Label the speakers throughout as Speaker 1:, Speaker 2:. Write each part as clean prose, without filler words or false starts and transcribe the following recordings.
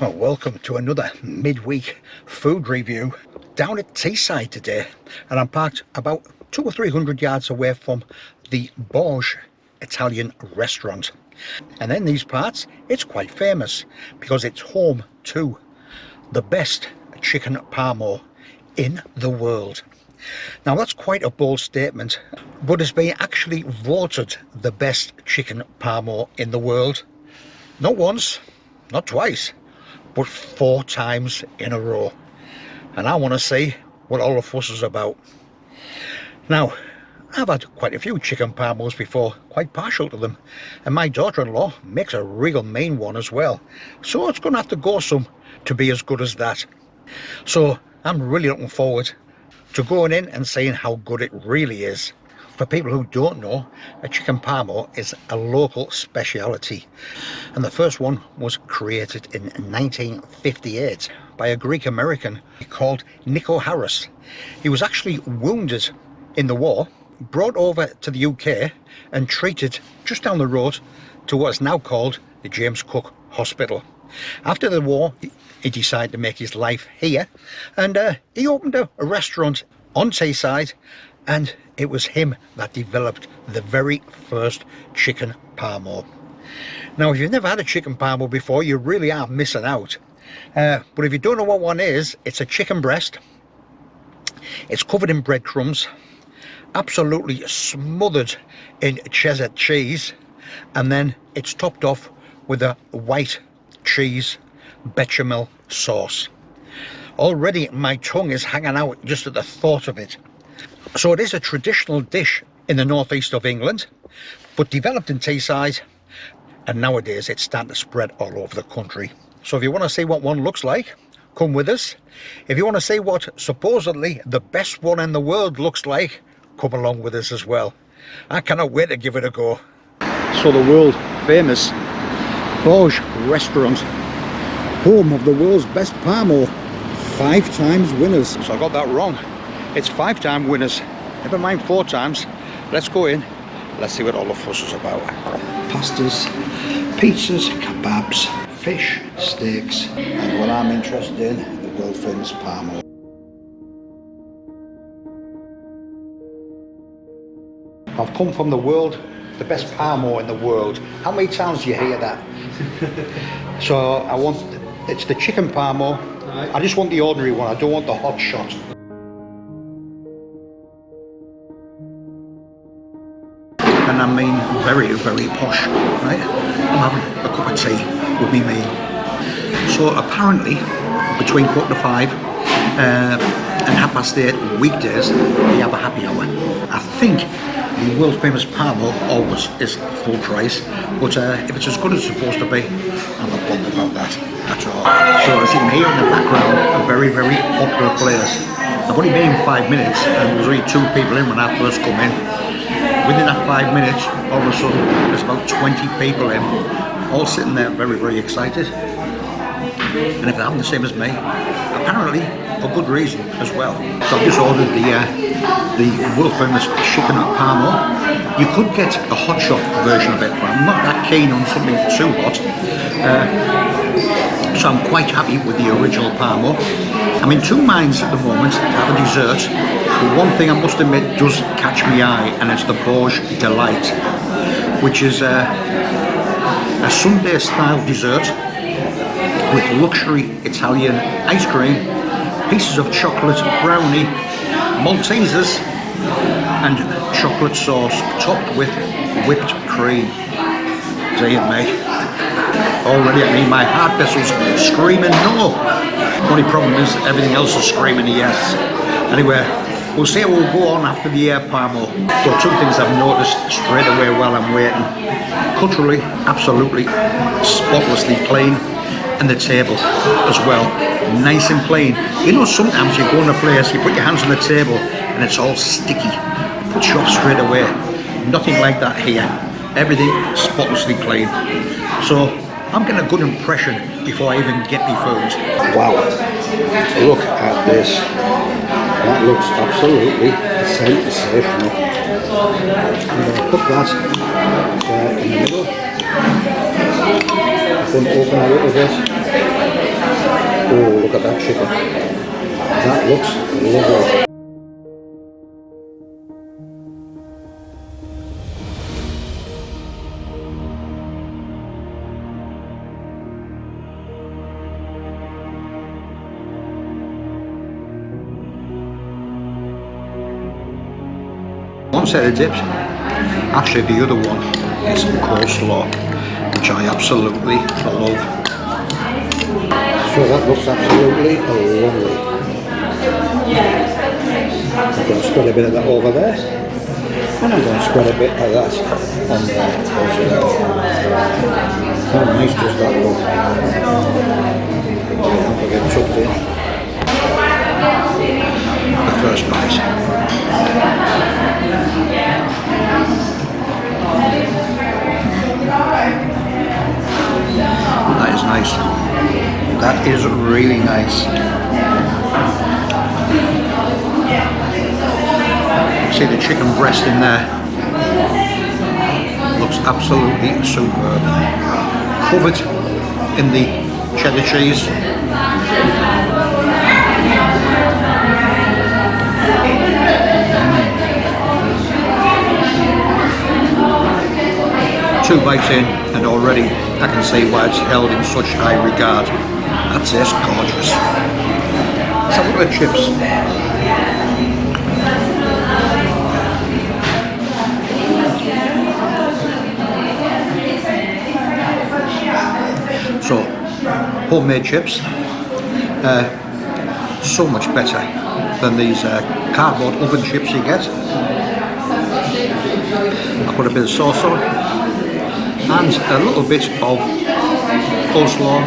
Speaker 1: Well, welcome to another midweek food review down at Teesside today, and I'm parked about 200 or 300 yards away from the Borge Italian restaurant. And in these parts it's quite famous because it's home to the best chicken parmo in the world. Now that's quite a bold statement, but it's been actually voted the best chicken parmo in the world, not once, not twice, but 4 times in a row. And I want to see what all the fuss is about. Now, I've had quite a few chicken parmos before, quite partial to them, and my daughter-in-law makes a real mean one as well, so it's going to have to go some to be as good as that. So I'm really looking forward to going in and seeing how good it really is. For people who don't know, a chicken parmo is a local speciality, and the first one was created in 1958 by a Greek American called Nico Harris. He was actually wounded in the war, brought over to the UK and treated just down the road to what is now called the James Cook Hospital. After the war, he decided to make his life here, and he opened a restaurant on Teesside, and it was him that developed the very first chicken parmo. Now, if you've never had a chicken parmo before, you really are missing out. But if you don't know what one is, it's a chicken breast. It's covered in breadcrumbs, absolutely smothered in cheddar cheese, and then it's topped off with a white cheese bechamel sauce. Already my tongue is hanging out just at the thought of it. So it is a traditional dish in the northeast of England, but developed in Teesside, and nowadays it's starting to spread all over the country. So if you want to see what one looks like, come with us. If you want to see what supposedly the best one in the world looks like, come along with us as well. I cannot wait to give it a go. So the world famous Borge Restaurant, home of the world's best parmo, 5 times winners. So I got that wrong. It's 5-time winners, never mind 4 times. Let's go in, let's see what all the fuss is about. Pastas, pizzas, kebabs, fish, steaks, and what I'm interested in, the world famous parmo. I've come from the world, the best parmo in the world. How many times do you hear that? So it's the chicken parmo. I just want the ordinary one, I don't want the hot shot. And I mean very, very posh, right? I'm having a cup of tea with me meal. So apparently, between 4:45 and 8:30 weekdays, they have a happy hour. I think the world famous parmo always is full price, but if it's as good as it's supposed to be, I'm not bothered about that at all. So as you can hear in the background, a very, very popular place. I've only been in 5 minutes, and there was only 2 people in when I first come in. Within that 5 minutes, all of a sudden, there's about 20 people in, all sitting there very, very excited. And if they're having the same as me, apparently for good reason as well. So I've just ordered the world famous chicken parmo. You could get a hot shot version of it, but I'm not that keen on something too hot. So I'm quite happy with the original parmo. I'm in 2 minds at the moment to have a dessert. But one thing I must admit does catch my eye, and it's the Borge Delight, which is a Sunday style dessert with luxury Italian ice cream, pieces of chocolate brownie, Maltesers, and chocolate sauce topped with whipped cream. Dear me. Already, I mean, my heart vessels screaming no. Only problem is everything else is screaming yes. Anyway, we'll see how we'll go on after the parmo. So 2 things I've noticed straight away while I'm waiting. Culturally, absolutely spotlessly clean, and the table as well, nice and plain. You know, sometimes you go in a place, you put your hands on the table and it's all sticky. It puts you off straight away. Nothing like that here. Everything spotlessly clean. So I'm getting a good impression before I even get my food. Wow, look at this. That looks absolutely sensational. I'm going to put that in the middle. I'm going to open a little bit. Oh, look at that chicken. That looks lovely. One set of dips. Actually, the other one is coleslaw, which I absolutely love. So that looks absolutely lovely. I'm going to spread a bit of that over there, and I'm going to spread a bit of that on there as well. How nice does that look? I'll get tucked in. The first bite. That is nice. That is really nice. See the chicken breast in there. Looks absolutely superb. Covered in the cheddar cheese. Two bites in and already I can see why it's held in such high regard. That's just gorgeous. Let's have a look at the chips. So, homemade chips, so much better than these cardboard oven chips you get. I put a bit of sauce on and a little bit of coleslaw.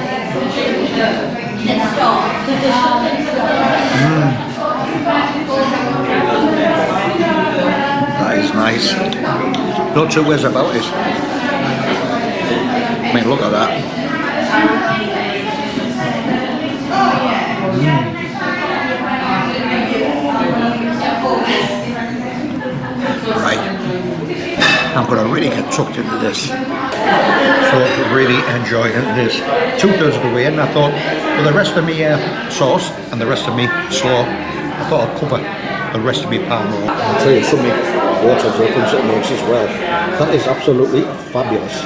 Speaker 1: That is nice. No two ways about it. I mean, look at that. Right. I'm going to really get tucked into this. So really enjoying this. 2/3 of the way in, I thought, with the rest of me sauce and the rest of me slaw, I thought I'd cover the rest of me parmo. I'll tell you something, water opens at once as well. That is absolutely fabulous.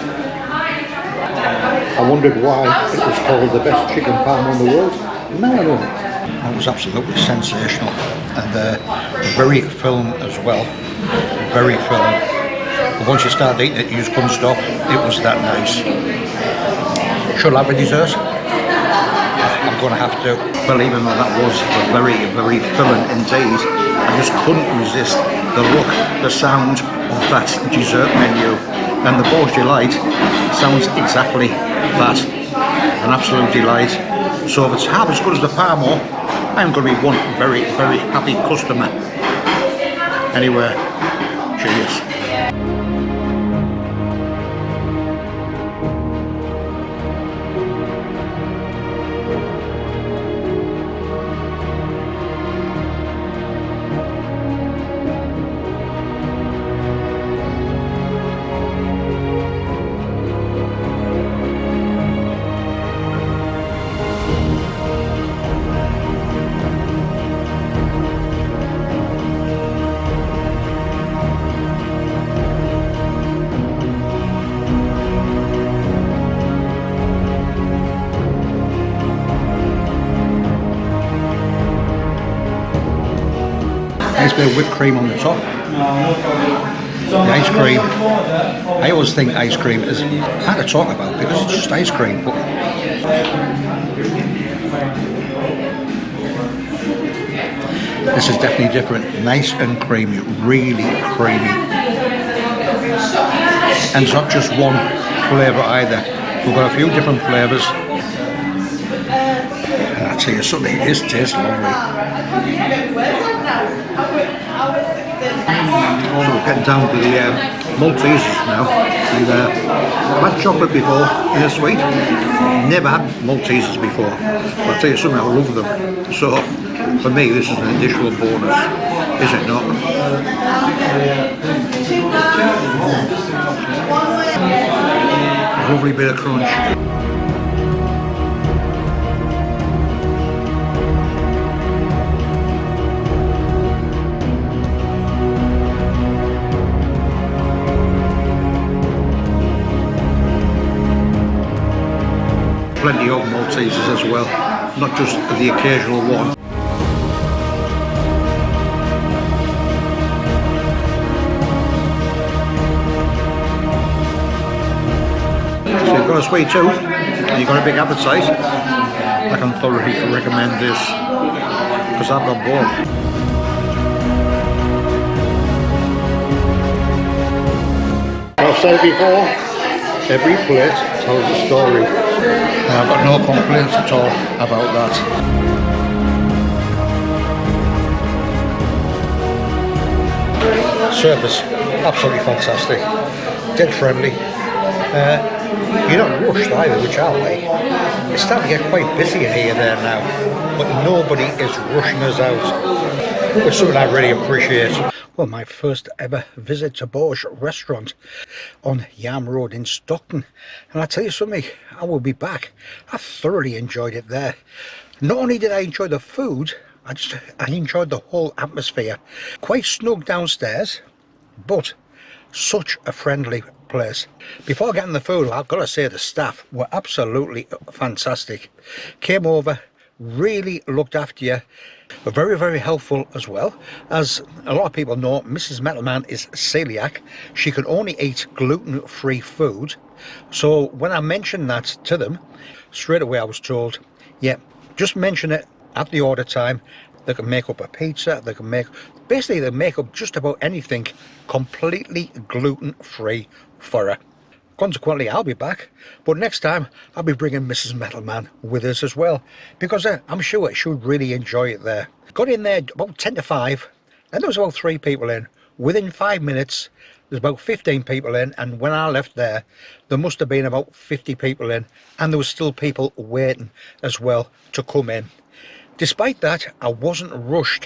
Speaker 1: I wondered why it was called the best chicken parmo in the world. Now I know. That was absolutely sensational and very filling as well. Very filling. But once you start eating it, you just couldn't stop. It was that nice. Should I have a dessert? I'm going to have to. Well, even though that was very, very filling indeed, I just couldn't resist the look, the sound of that dessert menu. And the Borge Delight sounds exactly that. An absolute delight. So if it's half as good as the parmo, I'm going to be one very, very happy customer. Anyway, cheers. Nice bit of whipped cream on the top. The ice cream. I always think ice cream is hard to talk about because it's just ice cream. But this is definitely different. Nice and creamy, really creamy. And it's not just one flavour either. We've got a few different flavours. And I tell you something, this tastes lovely. Oh, we're getting down to the Maltesers now. And I've had chocolate before in a sweet. Never had Maltesers before. But I'll tell you something, I love them. So for me, this is an additional bonus, is it not? A lovely bit of crunch. plenty of Maltesers as well, not just the occasional one. So you've got a sweet tooth and you've got a big appetite, I can thoroughly recommend this, because I've got both. I've said it before, every plate tells a story, and I've got no complaints at all about that. Service, absolutely fantastic, dead friendly. You're not rushed either, which I like. It's starting to get quite busy in here there now, but nobody is rushing us out, which is something I really appreciate. Well, my first ever visit to Borge Restaurant on Yam Road in Stockton, and I tell you something, I will be back. I thoroughly enjoyed it there. Not only did I enjoy the food, I enjoyed the whole atmosphere. Quite snug downstairs, but such a friendly place. Before getting the food, I've got to say the staff were absolutely fantastic. Came over, really looked after you, were very, very helpful as well. As a lot of people know, Mrs. Metalman is celiac. She can only eat gluten-free food. So when I mentioned that to them, straight away I was told, yeah, just mention it at the order time. They can make up a pizza, they can make up just about anything completely gluten-free for her. Consequently, I'll be back, but next time I'll be bringing Mrs. Metalman with us as well, because I'm sure she'll really enjoy it there. Got in there about 10 to 5, and there was about 3 people in. Within 5 minutes, there's about 15 people in, and when I left there must have been about 50 people in, and there was still people waiting as well to come in. Despite that, I wasn't rushed,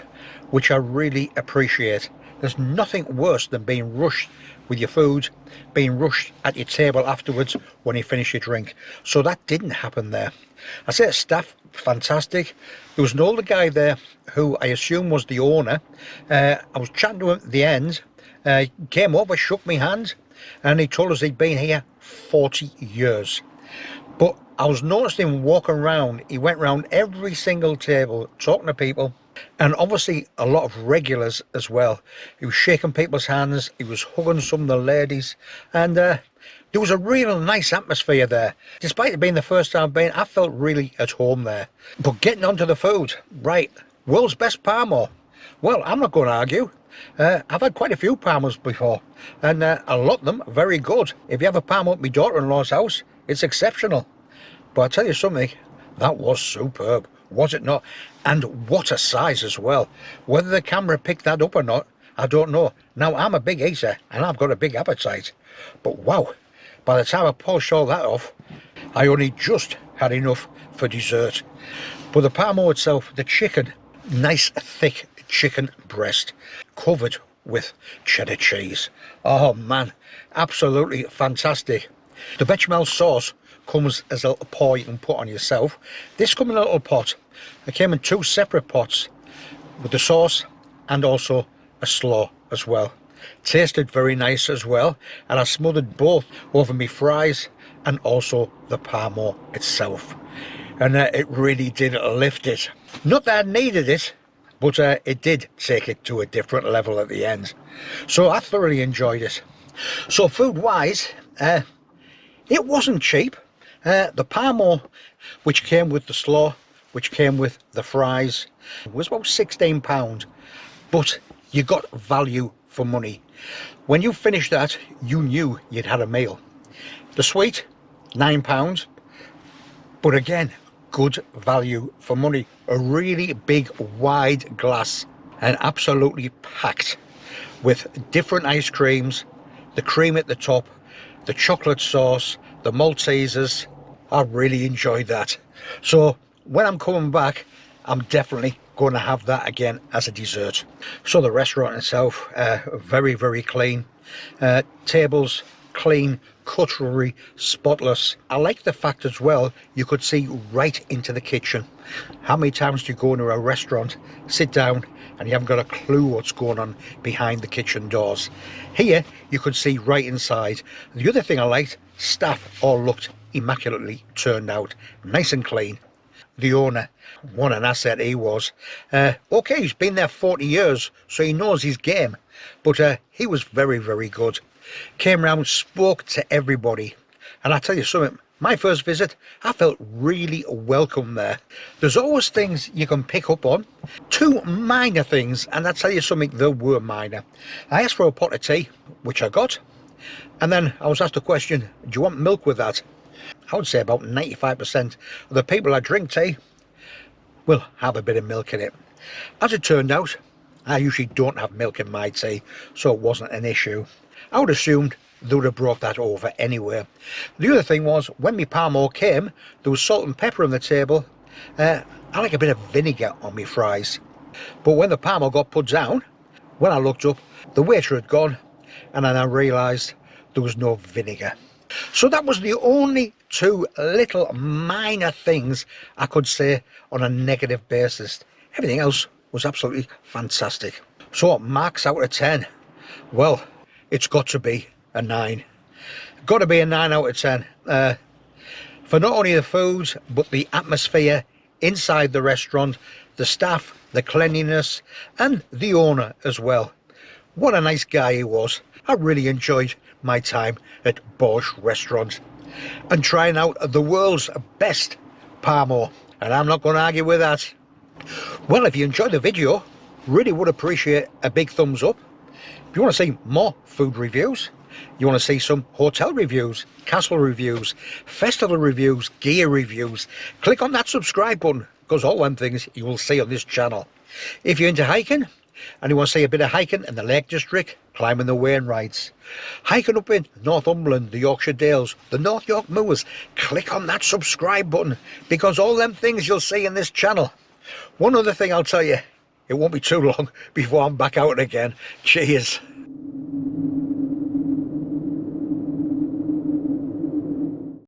Speaker 1: which I really appreciate. There's nothing worse than being rushed with your food, being rushed at your table afterwards when you finish your drink. So that didn't happen there. I say staff, fantastic. There was an older guy there who I assume was the owner. I was chatting to him at the end. Came over, shook my hand, and he told us he'd been here 40 years. But I was noticing him walking around. He went around every single table talking to people, and obviously a lot of regulars as well. He was shaking people's hands, he was hugging some of the ladies, and there was a real nice atmosphere there. Despite it being the first time I've been, I felt really at home there. But getting onto the food, right, World's Best Parmo. Well, I'm not going to argue. I've had quite a few Parmos before, and a lot of them are very good. If you have a Parmo at my daughter-in-law's house, it's exceptional. But I'll tell you something, that was superb, was it not? And what a size as well. Whether the camera picked that up or not, I don't know. Now, I'm a big eater and I've got a big appetite. But wow, by the time I polished all that off, I only just had enough for dessert. But the Parmo itself, the chicken, nice thick chicken breast, covered with cheddar cheese. Oh man, absolutely fantastic. The bechamel sauce comes as a little pot you can put on yourself. This comes in a little pot. It came in 2 separate pots with the sauce and also a slaw as well. Tasted very nice as well, and I smothered both over my fries and also the Parmo itself, and it really did lift it. Not that I needed it, but it did take it to a different level at the end. So I thoroughly enjoyed it. So food wise, it wasn't cheap. The Parmo, which came with the slaw, which came with the fries, was about £16, but you got value for money. When you finished that, you knew you'd had a meal. The sweet, £9, but again, good value for money. A really big wide glass and absolutely packed with different ice creams, the cream at the top, the chocolate sauce, the Maltesers. I really enjoyed that. So when I'm coming back, I'm definitely going to have that again as a dessert. So the restaurant itself, very, very clean. Tables clean, cutlery spotless. I like the fact as well you could see right into the kitchen. How many times do you go into a restaurant, sit down, and you haven't got a clue what's going on behind the kitchen doors? Here you could see right inside. The other thing I liked, staff all looked immaculately turned out, nice and clean. The owner, what an asset he was. Okay, he's been there 40 years, so he knows his game, but he was very, very good. Came round, spoke to everybody, and I tell you something, my first visit, I felt really welcome there. There's always things you can pick up on, two minor things, and I tell you something, they were minor. I asked for a pot of tea, which I got, and then I was asked a question, do you want milk with that? I would say about 95% of the people that drink tea will have a bit of milk in it. As it turned out, I usually don't have milk in my tea, so it wasn't an issue. I would have assumed they would have brought that over anyway. The other thing was, when my Parmo came, there was salt and pepper on the table. I like a bit of vinegar on my fries. But when the Parmo got put down, when I looked up, the waiter had gone, and then I realised there was no vinegar. So that was the only two little minor things I could say on a negative basis. Everything else was absolutely fantastic. So what marks out of 10? Well, it's got to be a 9. Got to be a 9 out of 10. For not only the food, but the atmosphere inside the restaurant, the staff, the cleanliness, and the owner as well. What a nice guy he was. I really enjoyed my time at Borge Restaurant and trying out the world's best Parmo, and I'm not going to argue with that. Well, if you enjoyed the video, really would appreciate a big thumbs up. If you want to see more food reviews, you want to see some hotel reviews, castle reviews, festival reviews, gear reviews, click on that subscribe button, because all them things you will see on this channel. If you're into hiking and you want to see a bit of hiking in the Lake District, climbing the Wainwrights, hiking up in Northumberland, the Yorkshire Dales, the North York Moors, click on that subscribe button, because all them things you'll see in this channel. One other thing I'll tell you, it won't be too long before I'm back out again. Cheers.